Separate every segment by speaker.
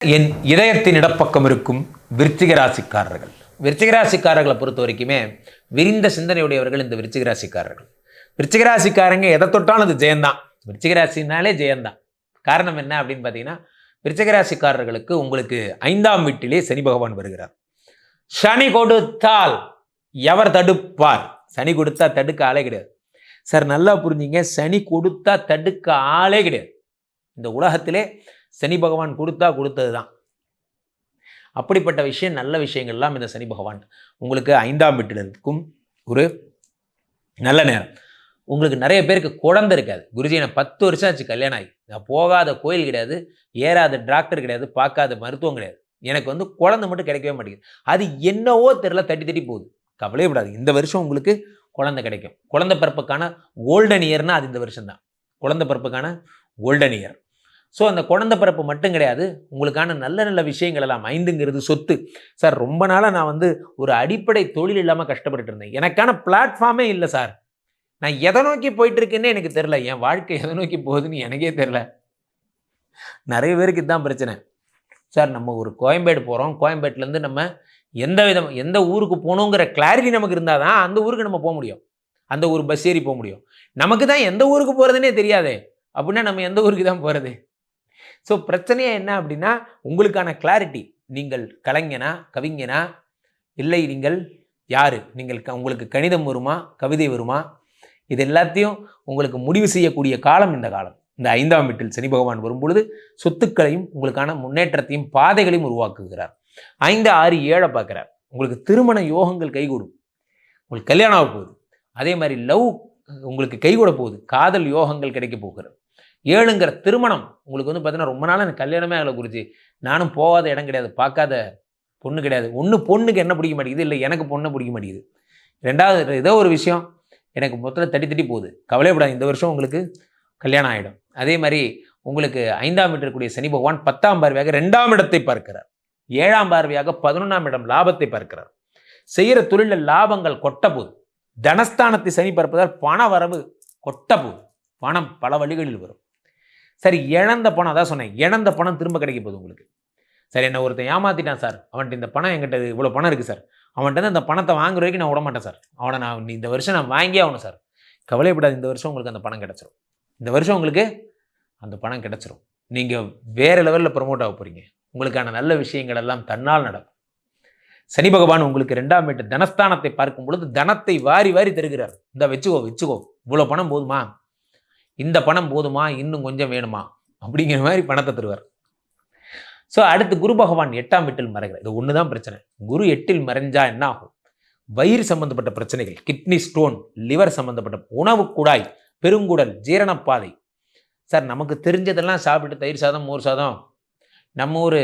Speaker 1: என் இதயத்தின் இடப்பக்கம் இருக்கும் விருச்சிக ராசிக்காரர்கள். விருச்சிக ராசிக்காரர்களை பொறுத்த வரைக்குமே விரிந்த சிந்தனையுடையவர்கள் இந்த விருச்சிக ராசிக்காரர்கள். விருச்சிக ராசிக்காரங்க எதை தொட்டாலும் அது ஜெயந்தான். விருச்சிக ராசினாலே ஜெயந்தான். காரணம் என்ன அப்படின்னு பார்த்தீங்கன்னா, விருச்சிக ராசிக்காரர்களுக்கு உங்களுக்கு 5ஆம் வீட்டிலே சனி பகவான் வருகிறார். சனி கொடுத்தால் எவர் தடுப்பார்? சனி கொடுத்தா தடுக்க ஆளே கிடையாது சார். நல்லா புரிஞ்சுங்க, சனி கொடுத்தா தடுக்க ஆளே கிடையாது. இந்த உலகத்திலே சனி பகவான் கொடுத்தது தான். அப்படிப்பட்ட விஷயம், நல்ல விஷயங்கள்லாம் இந்த சனி பகவான் உங்களுக்கு 5ஆம் வீட்டில் இருக்கும் ஒரு நல்ல நேரம். உங்களுக்கு நிறைய பேருக்கு குழந்தை இருக்காது. குருஜி நான் 10 வருஷம் ஆச்சு கல்யாணம் ஆகி, நான் போகாத கோயில் கிடையாது, ஏறாத டாக்டர் கிடையாது, பார்க்காத மருத்துவம் கிடையாது, எனக்கு குழந்தை மட்டும் கிடைக்கவே மாட்டேங்குது. அது என்னவோ தெரியல, தட்டி போகுது. கவலையப்படாது, இந்த வருஷம் உங்களுக்கு குழந்தை கிடைக்கும். குழந்தை பிறப்புக்கான கோல்டன் இயர்னா அது இந்த வருஷம் தான். குழந்தை பிறப்புக்கான கோல்டன் இயர். ஸோ அந்த குழந்தை பிறப்பு மட்டும் கிடையாது, உங்களுக்கான நல்ல நல்ல விஷயங்கள் எல்லாம். 5ங்கிறது சொத்து சார். ரொம்ப நாளாக நான் ஒரு அடிப்படை தொழில் இல்லாமல் கஷ்டப்பட்டு இருந்தேன். எனக்கான பிளாட்ஃபார்மே இல்லை சார். நான் எதை நோக்கி போயிட்டு இருக்கேன்னே எனக்கு தெரில. என் வாழ்க்கை எதை நோக்கி போகுதுன்னு எனக்கே தெரில. நிறைய பேருக்கு இதுதான் பிரச்சனை சார். நம்ம ஒரு கோயம்பேடு போகிறோம், கோயம்பேட்டிலேருந்து நம்ம எந்த ஊருக்கு போகணுங்கிற கிளாரிட்டி நமக்கு இருந்தால் தான் அந்த ஊருக்கு நம்ம போக முடியும், அந்த ஊர் பஸ் ஏறி போக முடியும். நமக்கு தான் எந்த ஊருக்கு போகிறதுனே தெரியாதே, அப்படின்னா நம்ம எந்த ஊருக்கு தான் போகிறது? ஸோ பிரச்சனையே என்ன அப்படின்னா, உங்களுக்கான கிளாரிட்டி. நீங்கள் கலைஞனா, கவிஞனா, இல்லை நீங்கள் யார், உங்களுக்கு கணிதம் வருமா, கவிதை வருமா, இது எல்லாத்தையும் உங்களுக்கு முடிவு செய்யக்கூடிய காலம் இந்த காலம். இந்த 5ஆம் வீட்டில் சனி பகவான் வரும்பொழுது சொத்துக்களையும் உங்களுக்கான முன்னேற்றத்தையும் பாதைகளையும் உருவாக்குகிறார். 5, 6, 7 பார்க்குறார். உங்களுக்கு திருமண யோகங்கள் கைகூடும், உங்களுக்கு கல்யாணம் ஆக போகுது. அதே மாதிரி லவ் உங்களுக்கு கைகூட போகுது, காதல் யோகங்கள் கிடைக்க போகிறது. 7ங்கிற திருமணம் உங்களுக்கு பார்த்தீங்கன்னா, ரொம்ப நாளாக எனக்கு கல்யாணமே ஆகலை குருஜி, நானும் போகாத இடம் கிடையாது, பார்க்காத பொண்ணு கிடையாது. ஒன்று பொண்ணுக்கு என்ன பிடிக்க மாட்டேங்குது, இல்லை எனக்கு பொண்ணை பிடிக்க மாட்டேங்குது. 2வது ஏதோ ஒரு விஷயம் எனக்கு மொத்தத்தில் தட்டி போகுது. கவலைப்படாது, இந்த வருஷம் உங்களுக்கு கல்யாணம் ஆகிடும். அதே மாதிரி உங்களுக்கு 5ஆம் வீட்டில் இருக்கக்கூடிய சனி பகவான் 10ஆம் பார்வையாக 2ஆம் இடத்தை பார்க்கிறார். 7ஆம் பார்வையாக 11ஆம் இடம் லாபத்தை பார்க்கிறார். செய்கிற தொழிலில் லாபங்கள் கொட்ட போகுது. தனஸ்தானத்தை சனி பார்ப்பதால் பண வரவு கொட்ட போகுது. பணம் பல வழிகளில் வரும். சரி, இழந்த பணம், அதான் சொன்னேன், இழந்த பணம் திரும்ப கிடைக்க போகுது உங்களுக்கு. சரி, என்ன ஒருத்தன் ஏமாத்திட்டான் சார், அவன்கிட்ட இந்த பணம் என்கிட்ட இவ்வளோ பணம் இருக்குது சார், அவன்கிட்ட அந்த பணத்தை வாங்குற வரைக்கும் நான் விட மாட்டேன் சார், அவனை நான் இந்த வருஷம் நான் வாங்கியே ஆகணும் சார். கவலைப்படாது, இந்த வருஷம் உங்களுக்கு அந்த பணம் கிடச்சிரும். இந்த வருஷம் உங்களுக்கு அந்த பணம் கிடச்சிரும். நீங்கள் வேறு லெவலில் ப்ரமோட் ஆக போகிறீங்க. உங்களுக்கான நல்ல விஷயங்கள் எல்லாம் தன்னால் நடக்கும். சனி பகவான் உங்களுக்கு 2ஆம் வீட்டு தனஸ்தானத்தை பார்க்கும் பொழுது தனத்தை வாரி வாரி தருகிறார். இந்த வச்சுக்கோ, இவ்வளோ பணம் போதுமா, இந்த பணம் போதுமா, இன்னும் கொஞ்சம் வேணுமா, அப்படிங்கிற மாதிரி பணத்தை தருவார். ஸோ அடுத்து குரு பகவான் 8ஆம் வீட்டில் மறைகிறார். இது ஒன்று தான் பிரச்சனை. குரு 8இல் மறைஞ்சா என்ன ஆகும்? வயிறு சம்பந்தப்பட்ட பிரச்சனைகள், கிட்னி ஸ்டோன், லிவர் சம்பந்தப்பட்ட, உணவு குழாய், பெருங்குடல், ஜீரணப்பாதை. சார் நமக்கு தெரிஞ்சதெல்லாம் சாப்பிட்டு, தயிர் சாதம், மோர் சாதம், நம்ம ஊர்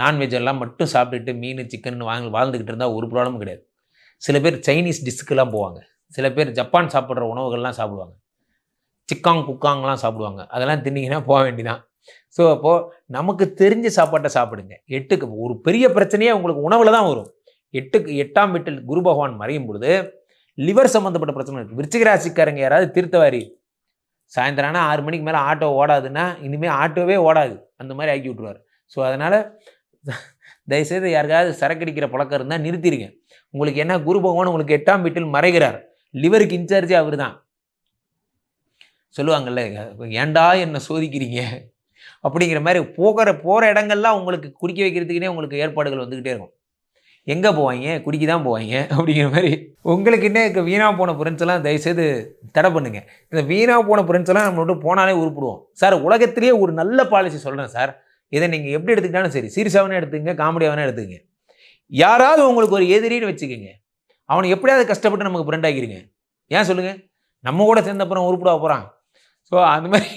Speaker 1: நான்வெஜ் எல்லாம் மட்டும் சாப்பிட்டுட்டு மீன் சிக்கன் வாழ்ந்துக்கிட்டு இருந்தால் ஒரு ப்ராப்ளமும் கிடையாது. சில பேர் சைனீஸ் டிஷ்ஷுக்கெல்லாம் போவாங்க, சில பேர் ஜப்பான் சாப்பிட்ற உணவுகள்லாம் சாப்பிடுவாங்க, குக்காங்கெலாம் சாப்பிடுவாங்க. அதெல்லாம் தின்னீங்கன்னா போக வேண்டிதான். ஸோ அப்போது நமக்கு தெரிஞ்ச சாப்பாட்டை சாப்பிடுங்க. 8க்கு ஒரு பெரிய பிரச்சனையே உங்களுக்கு உணவில் தான் வரும். 8ஆம் வீட்டில் குரு பகவான் மறையும் பொழுது லிவர் சம்மந்தப்பட்ட பிரச்சனை இருக்குது. விருச்சிக ராசிக்காரங்க யாராவது தீர்த்தவாரி சாயந்தரம் ஆனால் 6 மணிக்கு மேலே ஆட்டோ ஓடாதுன்னா இனிமேல் ஆட்டோவே ஓடாது, அந்த மாதிரி ஆக்கி விட்ருவார். ஸோ அதனால் தயவுசெய்து யாருக்காவது சரக்கடிக்கிற பழக்கம் இருந்தால் நிறுத்திடுங்க. உங்களுக்கு என்ன, குரு பகவான் உங்களுக்கு 8ஆம் வீட்டில் மறைகிறார். லிவருக்கு இன்சார்ஜே அவர் தான். சொல்லுவாங்கல்ல, ஏண்டா என்ன சோதிக்கிறீங்க அப்படிங்கிற மாதிரி போகிற இடங்கள்லாம் உங்களுக்கு குடிக்க வைக்கிறதுக்குனே உங்களுக்கு ஏற்பாடுகள் வந்துக்கிட்டே இருக்கும். எங்கே போவாங்க, குடிக்க தான் போவாங்க அப்படிங்கிற மாதிரி. உங்களுக்கு என்ன வீணாக போன ஃப்ரெண்ட்ஸ் எல்லாம் தயவுசெய்து தடை பண்ணுங்க. இந்த வீணாக போன ஃப்ரெண்ட்ஸ் எல்லாம் நம்ம விட்டு போனாலே உருப்பிடுவோம் சார். உலகத்திலேயே ஒரு நல்ல பாலிசி சொல்கிறேன் சார். இதை நீங்கள் எப்படி எடுத்துக்கிட்டாலும் சரி, சீரியஸாகவே எடுத்துக்கங்க, காமெடியாகவே எடுத்துக்கங்க. யாராவது உங்களுக்கு ஒரு எதிரின்னு வச்சுக்கோங்க, அவனை எப்படியாவது கஷ்டப்பட்டு நமக்கு ஃப்ரெண்ட் ஆக்கிடுங்க. ஏன் சொல்லுங்கள், நம்ம கூட சேர்ந்த அப்புறம் உருப்பிட போகிறான். ஸோ அந்த மாதிரி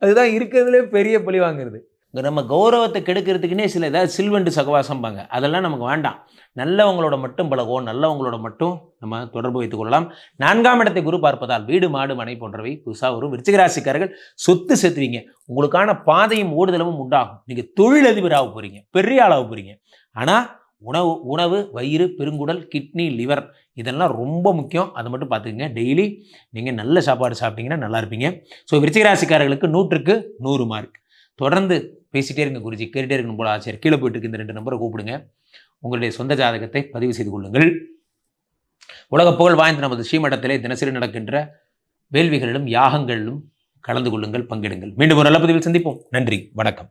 Speaker 1: அதுதான் இருக்கிறதுலே பெரிய பழி வாங்குறது. நம்ம கௌரவத்தை கெடுக்கிறதுக்குன்னே சில ஏதாவது சில்வெண்டு சகவாசம்பாங்க, அதெல்லாம் நமக்கு வேண்டாம். நல்லவங்களோட மட்டும் பழகுவோம், நல்லவங்களோட மட்டும் நம்ம தொடர்பு வைத்துக் கொள்ளலாம். 4ஆம் இடத்தை குரு பார்ப்பதால் வீடு, மாடு, மனை போன்றவை புதுசாக வரும். விருச்சிக ராசிக்காரர்கள் சொத்து சேர்த்துவீங்க. உங்களுக்கான பாதையும் ஓடுதலமும் உண்டாகும். நீங்கள் தொழிலதிபராக போகிறீங்க, பெரிய ஆளாக போகிறீங்க. ஆனால் உணவு, வயிறு, பெருங்குடல், கிட்னி, லிவர் இதெல்லாம் ரொம்ப முக்கியம். அதை மட்டும் பார்த்துக்கங்க. டெய்லி நீங்கள் நல்ல சாப்பாடு சாப்பிட்டீங்கன்னா நல்லா இருப்பீங்க. ஸோ விருச்சிக ராசிக்காரர்களுக்கு 100க்கு 100 மார்க். தொடர்ந்து பேசிட்டே இருங்க குருஜி, கேட்டுட்டே இருக்கணும் போல ஆச்சரியம். கீழே போயிட்டு இருக்க இந்த 2 நம்பரை கூப்பிடுங்க. உங்களுடைய சொந்த ஜாதகத்தை பதிவு செய்து கொள்ளுங்கள். உலக புகழ் வாய்ந்த நமது ஸ்ரீமடத்திலே தினசரி நடக்கின்ற வேள்விகளிலும் யாகங்களிலும் கலந்து கொள்ளுங்கள், பங்கிடுங்கள். மீண்டும் ஒரு நல்ல பதிவில் சந்திப்போம். நன்றி, வணக்கம்.